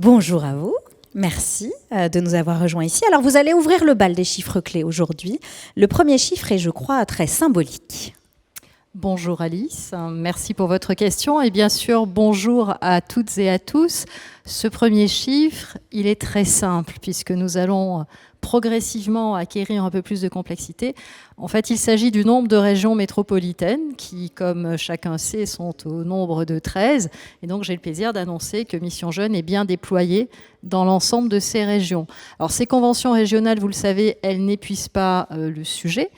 Bonjour à vous. Merci de nous avoir rejoints ici. Alors, vous allez ouvrir le bal des chiffres clés aujourd'hui. Le premier chiffre est, je crois, très symbolique. Bonjour Alice, merci pour votre question et bien sûr bonjour à toutes et à tous. Ce premier chiffre, il est très simple puisque nous allons progressivement acquérir un peu plus de complexité. En fait, il s'agit du nombre de régions métropolitaines qui, comme chacun sait, sont au nombre de 13. Et donc, j'ai le plaisir d'annoncer que Mission Jeunes est bien déployée dans l'ensemble de ces régions. Alors, ces conventions régionales, vous le savez, elles n'épuisent pas le sujet,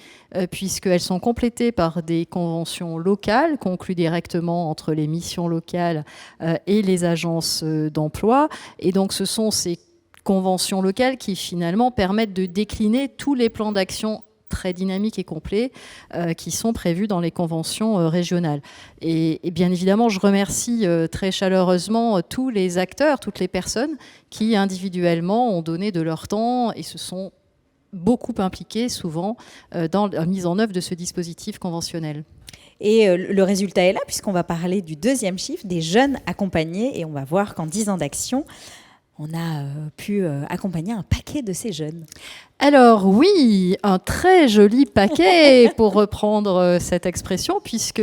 puisqu'elles sont complétées par des conventions locales conclues directement entre les missions locales et les agences d'emploi. Et donc, ce sont ces conventions locales qui, finalement, permettent de décliner tous les plans d'action très dynamiques et complets qui sont prévus dans les conventions régionales. Et bien évidemment, je remercie très chaleureusement tous les acteurs, toutes les personnes qui individuellement ont donné de leur temps et se sont beaucoup impliqués souvent dans la mise en œuvre de ce dispositif conventionnel. Et le résultat est là, puisqu'on va parler du deuxième chiffre, des jeunes accompagnés, et on va voir qu'en 10 ans d'action, on a pu accompagner un paquet de ces jeunes. Alors oui, un très joli paquet pour reprendre cette expression, puisque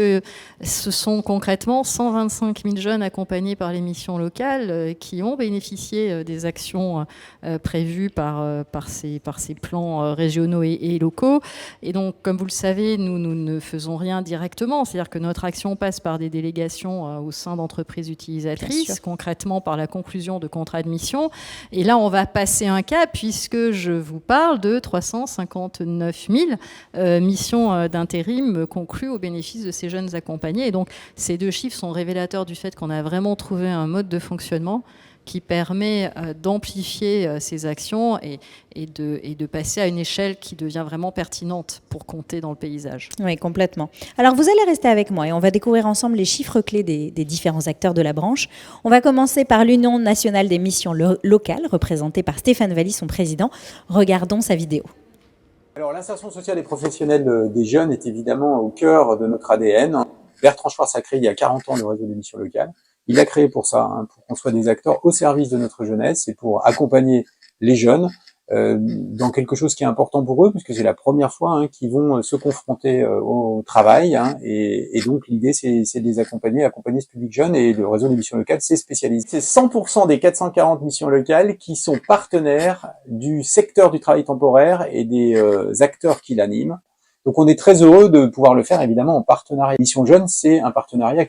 ce sont concrètement 125 000 jeunes accompagnés par les missions locales qui ont bénéficié des actions prévues par ces plans régionaux et locaux. Et donc, comme vous le savez, nous ne faisons rien directement, c'est-à-dire que notre action passe par des délégations au sein d'entreprises utilisatrices, concrètement par la conclusion de contrats de mission. Et là, on va passer un cap, puisque je vous parle de 359 000 missions d'intérim conclues au bénéfice de ces jeunes accompagnés. Et donc, ces deux chiffres sont révélateurs du fait qu'on a vraiment trouvé un mode de fonctionnement qui permet d'amplifier ces actions et de passer à une échelle qui devient vraiment pertinente pour compter dans le paysage. Oui, complètement. Alors, vous allez rester avec moi et on va découvrir ensemble les chiffres clés des différents acteurs de la branche. On va commencer par l'Union nationale des missions locales, représentée par Stéphane Valli, son président. Regardons sa vidéo. Alors, l'insertion sociale et professionnelle des jeunes est évidemment au cœur de notre ADN. Bertrand Schwartz a créé il y a 40 ans le réseau des missions locales. Il l'a créé pour ça, pour qu'on soit des acteurs au service de notre jeunesse et pour accompagner les jeunes dans quelque chose qui est important pour eux, puisque c'est la première fois qu'ils vont se confronter au travail. Et donc l'idée, c'est de les accompagner ce public jeune. Et le réseau des missions locales s'est spécialisé. C'est 100% des 440 missions locales qui sont partenaires du secteur du travail temporaire et des acteurs qui l'animent. Donc on est très heureux de pouvoir le faire évidemment en partenariat. Mission Jeunes, c'est un partenariat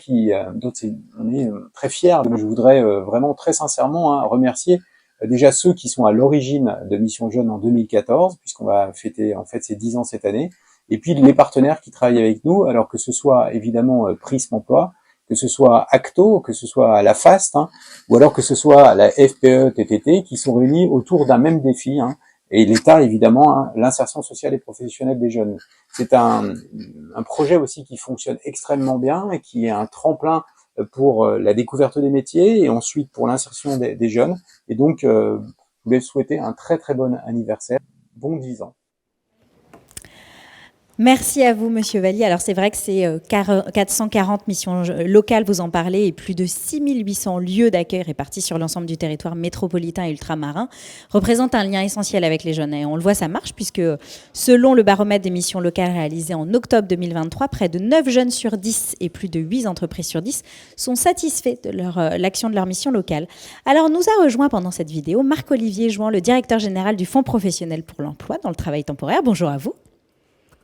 dont on est très fiers. Je voudrais vraiment très sincèrement remercier déjà ceux qui sont à l'origine de Mission Jeunes en 2014, puisqu'on va fêter en fait ces 10 ans cette année, et puis les partenaires qui travaillent avec nous, alors que ce soit évidemment Prism Emploi, que ce soit Acto, que ce soit la FAST, ou alors que ce soit la FPE-TTT, qui sont réunis autour d'un même défi, et l'État, évidemment, l'insertion sociale et professionnelle des jeunes. C'est un projet aussi qui fonctionne extrêmement bien et qui est un tremplin pour la découverte des métiers et ensuite pour l'insertion des jeunes. Et donc, je voulais souhaiter un très très bon anniversaire. Bon 10 ans. Merci à vous, Monsieur Valli. Alors, c'est vrai que c'est 440 missions locales, vous en parlez, et plus de 6800 lieux d'accueil répartis sur l'ensemble du territoire métropolitain et ultramarin représentent un lien essentiel avec les jeunes. Et on le voit, ça marche, puisque selon le baromètre des missions locales réalisé en octobre 2023, près de 9 jeunes sur 10 et plus de 8 entreprises sur 10 sont satisfaits de l'action de leur mission locale. Alors, nous a rejoint pendant cette vidéo Marc-Olivier Jouan, le directeur général du Fonds professionnel pour l'emploi dans le travail temporaire. Bonjour à vous.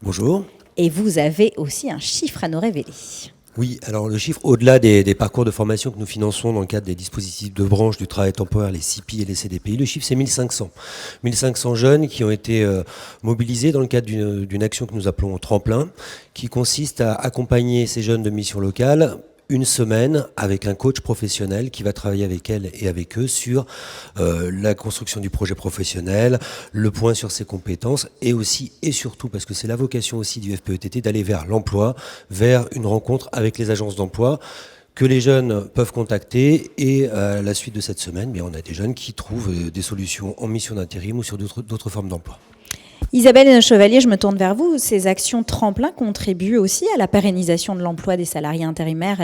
Bonjour. Et vous avez aussi un chiffre à nous révéler. Oui, alors le chiffre, au-delà des parcours de formation que nous finançons dans le cadre des dispositifs de branche du travail temporaire, les CIPI et les CDPI, le chiffre c'est 1500. 1500 jeunes qui ont été mobilisés dans le cadre d'une action que nous appelons Tremplin, qui consiste à accompagner ces jeunes de mission locale une semaine avec un coach professionnel qui va travailler avec elles et avec eux sur la construction du projet professionnel, le point sur ses compétences et aussi et surtout, parce que c'est la vocation aussi du FPETT, d'aller vers l'emploi, vers une rencontre avec les agences d'emploi que les jeunes peuvent contacter et à la suite de cette semaine, on a des jeunes qui trouvent des solutions en mission d'intérim ou sur d'autres formes d'emploi. Isabelle Chevalier, je me tourne vers vous. Ces actions tremplin contribuent aussi à la pérennisation de l'emploi des salariés intérimaires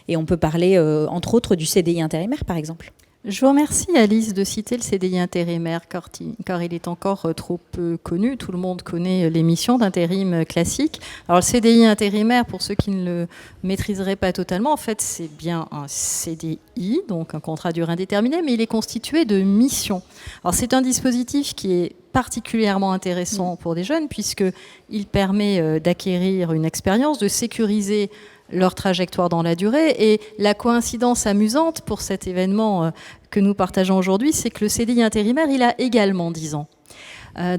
et on peut parler, entre autres, du CDI intérimaire, par exemple. Je vous remercie, Alice, de citer le CDI intérimaire, car il est encore trop peu connu. Tout le monde connaît les missions d'intérim classiques. Alors, le CDI intérimaire, pour ceux qui ne le maîtriseraient pas totalement, en fait, c'est bien un CDI, donc un contrat à durée indéterminée, mais il est constitué de missions. Alors, c'est un dispositif qui est particulièrement intéressant pour des jeunes, puisqu'il permet d'acquérir une expérience, de sécuriser leur trajectoire dans la durée. Et la coïncidence amusante pour cet événement que nous partageons aujourd'hui, c'est que le CDI intérimaire, il a également 10 ans.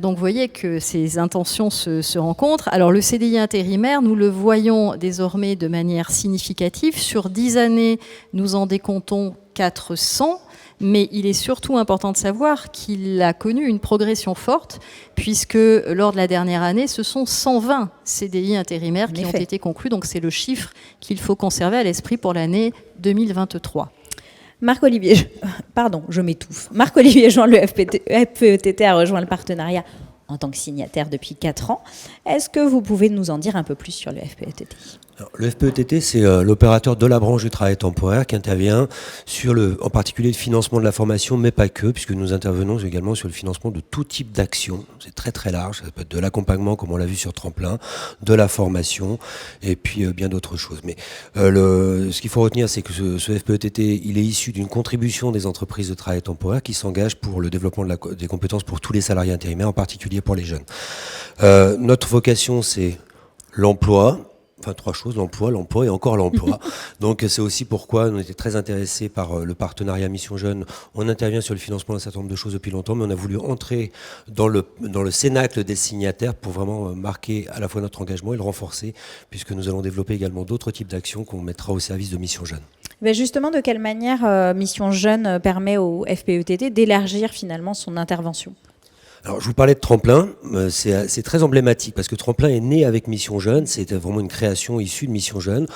Donc vous voyez que ces intentions se rencontrent. Alors le CDI intérimaire, nous le voyons désormais de manière significative. Sur 10 années, nous en décomptons 400. Mais il est surtout important de savoir qu'il a connu une progression forte, puisque lors de la dernière année, ce sont 120 CDI intérimaires qui ont été conclus. Donc c'est le chiffre qu'il faut conserver à l'esprit pour l'année 2023. Marc-Olivier, je m'étouffe. Marc-Olivier Jean, le FPETT a rejoint le partenariat en tant que signataire depuis 4 ans. Est-ce que vous pouvez nous en dire un peu plus sur le FPETT ? Alors, le FPETT, c'est l'opérateur de la branche du travail temporaire qui intervient sur en particulier le financement de la formation, mais pas que, puisque nous intervenons également sur le financement de tout type d'action. C'est très très large, ça peut être de l'accompagnement, comme on l'a vu sur Tremplin, de la formation, et puis bien d'autres choses. Mais ce qu'il faut retenir, c'est que ce FPETT, il est issu d'une contribution des entreprises de travail temporaire qui s'engagent pour le développement des compétences pour tous les salariés intérimaires, en particulier pour les jeunes. Notre vocation, c'est l'emploi. Enfin, 3 choses, l'emploi et encore l'emploi. Donc, c'est aussi pourquoi on était très intéressés par le partenariat Mission Jeune. On intervient sur le financement d'un certain nombre de choses depuis longtemps, mais on a voulu entrer dans le cénacle des signataires pour vraiment marquer à la fois notre engagement et le renforcer, puisque nous allons développer également d'autres types d'actions qu'on mettra au service de Mission Jeune. Mais justement, de quelle manière Mission Jeune permet au FPETT d'élargir finalement son intervention ? Alors, je vous parlais de Tremplin, c'est très emblématique parce que Tremplin est né avec Mission Jeune, c'était vraiment une création issue de Mission Jeune,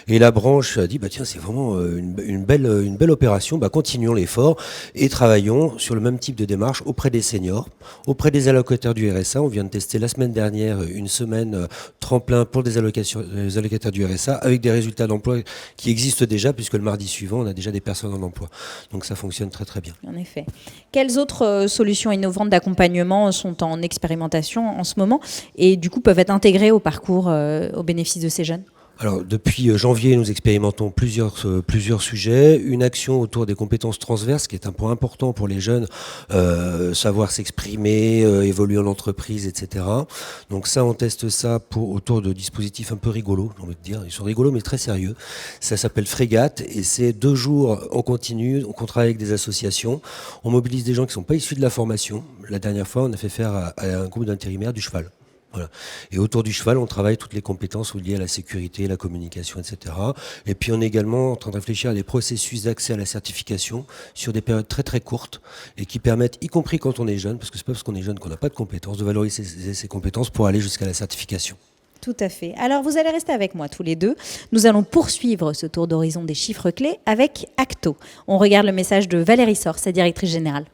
et la branche a dit, tiens, c'est vraiment une belle opération, continuons l'effort et travaillons sur le même type de démarche auprès des seniors, auprès des allocataires du RSA. On vient de tester la semaine dernière une semaine Tremplin pour les allocataires du RSA avec des résultats d'emploi qui existent déjà, puisque le mardi suivant, on a déjà des personnes en emploi. Donc ça fonctionne très très bien. En effet. Quelles autres solutions innovantes d'accompagnement sont en expérimentation en ce moment et du coup peuvent être intégrées au parcours au bénéfice de ces jeunes ? Alors, depuis janvier, nous expérimentons plusieurs sujets. Une action autour des compétences transverses, qui est un point important pour les jeunes, savoir s'exprimer, évoluer en entreprise, etc. Donc ça, on teste ça autour de dispositifs un peu rigolos, j'ai envie de dire. Ils sont rigolos, mais très sérieux. Ça s'appelle Frégate, et c'est 2 jours en continu. On travaille avec des associations. On mobilise des gens qui ne sont pas issus de la formation. La dernière fois, on a fait faire à un groupe d'intérimaires du cheval. Voilà. Et autour du cheval, on travaille toutes les compétences liées à la sécurité, la communication, etc. Et puis on est également en train de réfléchir à des processus d'accès à la certification sur des périodes très très courtes et qui permettent, y compris quand on est jeune, parce que c'est pas parce qu'on est jeune qu'on n'a pas de compétences, de valoriser ces compétences pour aller jusqu'à la certification. Tout à fait. Alors vous allez rester avec moi tous les deux. Nous allons poursuivre ce tour d'horizon des chiffres clés avec Acto. On regarde le message de Valérie Sor, sa directrice générale.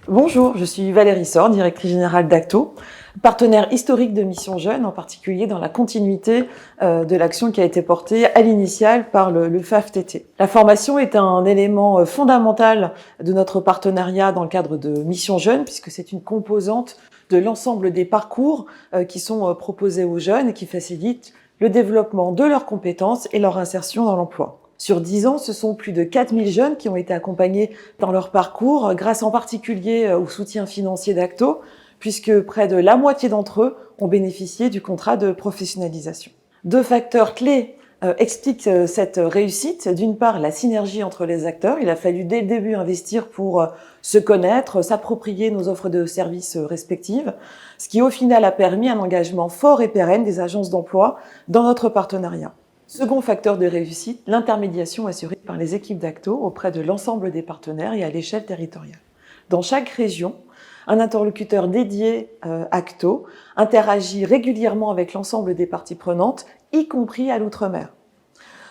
Bonjour, je suis Valérie Sor, directrice générale d'Acto, partenaire historique de Mission Jeune, en particulier dans la continuité de l'action qui a été portée à l'initiale par le FAFTT. La formation est un élément fondamental de notre partenariat dans le cadre de Mission Jeune, puisque c'est une composante de l'ensemble des parcours qui sont proposés aux jeunes et qui facilitent le développement de leurs compétences et leur insertion dans l'emploi. Sur 10 ans, ce sont plus de 4000 jeunes qui ont été accompagnés dans leur parcours, grâce en particulier au soutien financier d'Acto, puisque près de la moitié d'entre eux ont bénéficié du contrat de professionnalisation. 2 facteurs clés expliquent cette réussite. D'une part, la synergie entre les acteurs. Il a fallu dès le début investir pour se connaître, s'approprier nos offres de services respectives, ce qui au final a permis un engagement fort et pérenne des agences d'emploi dans notre partenariat. Second facteur de réussite, l'intermédiation assurée par les équipes d'Acto auprès de l'ensemble des partenaires et à l'échelle territoriale. Dans chaque région, un interlocuteur dédié Acto interagit régulièrement avec l'ensemble des parties prenantes, y compris à l'outre-mer.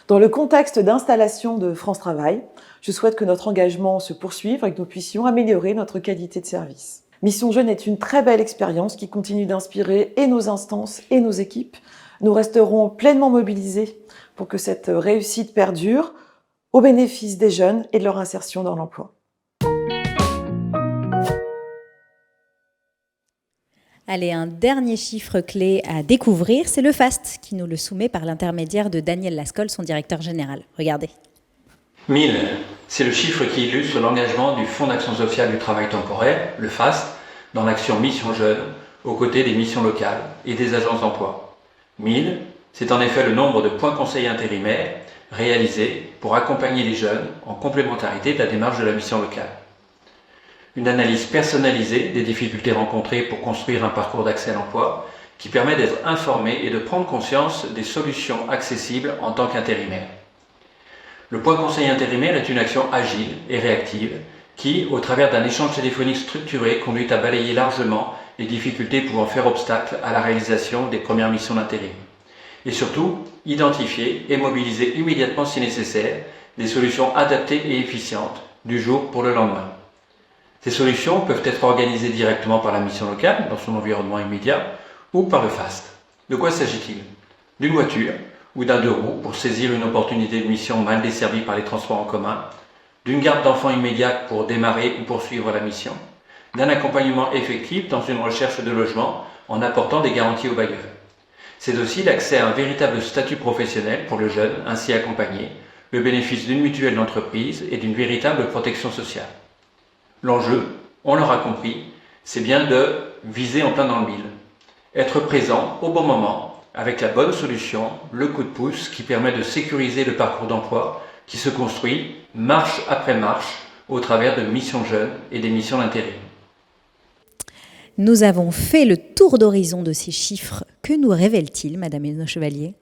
Dans le contexte d'installation de France Travail, je souhaite que notre engagement se poursuive et que nous puissions améliorer notre qualité de service. Mission Jeune est une très belle expérience qui continue d'inspirer et nos instances et nos équipes. Nous resterons pleinement mobilisés pour que cette réussite perdure au bénéfice des jeunes et de leur insertion dans l'emploi. Allez, un dernier chiffre clé à découvrir, c'est le FAST, qui nous le soumet par l'intermédiaire de Daniel Lascol, son directeur général. Regardez. 1000, c'est le chiffre qui illustre l'engagement du Fonds d'action sociale du travail temporaire, le FAST, dans l'action Mission Jeune, aux côtés des missions locales et des agences d'emploi. 1000, c'est en effet le nombre de points conseils intérimaires réalisés pour accompagner les jeunes en complémentarité de la démarche de la mission locale. Une analyse personnalisée des difficultés rencontrées pour construire un parcours d'accès à l'emploi qui permet d'être informé et de prendre conscience des solutions accessibles en tant qu'intérimaire. Le point conseil intérimaire est une action agile et réactive qui, au travers d'un échange téléphonique structuré, conduit à balayer largement les difficultés pouvant faire obstacle à la réalisation des premières missions d'intérim. Et surtout, identifier et mobiliser immédiatement si nécessaire des solutions adaptées et efficientes du jour pour le lendemain. Ces solutions peuvent être organisées directement par la mission locale, dans son environnement immédiat, ou par le FAST. De quoi s'agit-il? D'une voiture ou d'un 2 roues pour saisir une opportunité de mission mal desservie par les transports en commun, d'une garde d'enfants immédiate pour démarrer ou poursuivre la mission, d'un accompagnement effectif dans une recherche de logement en apportant des garanties aux bailleurs. C'est aussi l'accès à un véritable statut professionnel pour le jeune ainsi accompagné, le bénéfice d'une mutuelle d'entreprise et d'une véritable protection sociale. L'enjeu, on l'aura compris, c'est bien de viser en plein dans le mille. Être présent au bon moment, avec la bonne solution, le coup de pouce qui permet de sécuriser le parcours d'emploi qui se construit marche après marche au travers de missions jeunes et des missions d'intérim. Nous avons fait le tour d'horizon de ces chiffres. Que nous révèlent-ils, Madame Hénault-Chevalier ?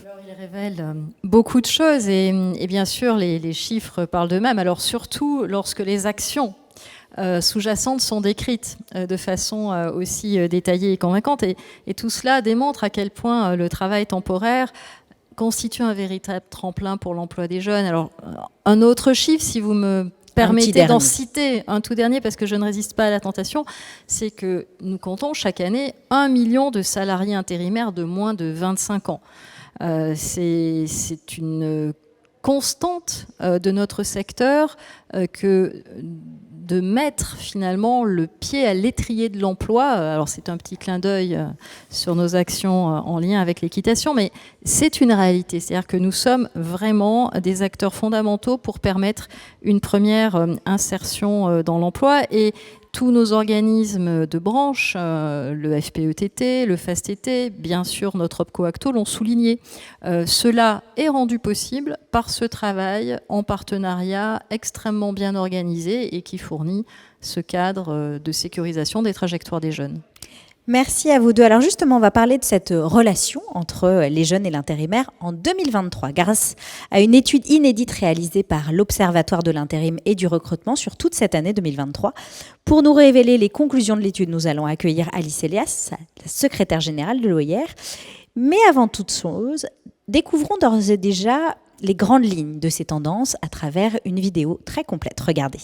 Alors, ils révèlent beaucoup de choses et bien sûr, les chiffres parlent d'eux-mêmes. Alors surtout lorsque les actions sous-jacentes sont décrites de façon aussi détaillée et convaincante. Et tout cela démontre à quel point le travail temporaire constitue un véritable tremplin pour l'emploi des jeunes. Alors, un autre chiffre, si vous me permettez d'en citer un tout dernier, parce que je ne résiste pas à la tentation, c'est que nous comptons chaque année 1 million de salariés intérimaires de moins de 25 ans. C'est une constante de notre secteur que de mettre finalement le pied à l'étrier de l'emploi. Alors c'est un petit clin d'œil sur nos actions en lien avec l'équitation, mais c'est une réalité. C'est-à-dire que nous sommes vraiment des acteurs fondamentaux pour permettre une première insertion dans l'emploi. Et tous nos organismes de branche, le FPETT, le FASTT, bien sûr notre OPCO-ACTO l'ont souligné. Cela est rendu possible par ce travail en partenariat extrêmement bien organisé et qui fournit ce cadre de sécurisation des trajectoires des jeunes. Merci à vous deux. Alors justement, on va parler de cette relation entre les jeunes et l'intérimaire en 2023, grâce à une étude inédite réalisée par l'Observatoire de l'intérim et du recrutement sur toute cette année 2023. Pour nous révéler les conclusions de l'étude, nous allons accueillir Alice Elias, la secrétaire générale de l'OIR. Mais avant toute chose, découvrons d'ores et déjà les grandes lignes de ces tendances à travers une vidéo très complète. Regardez.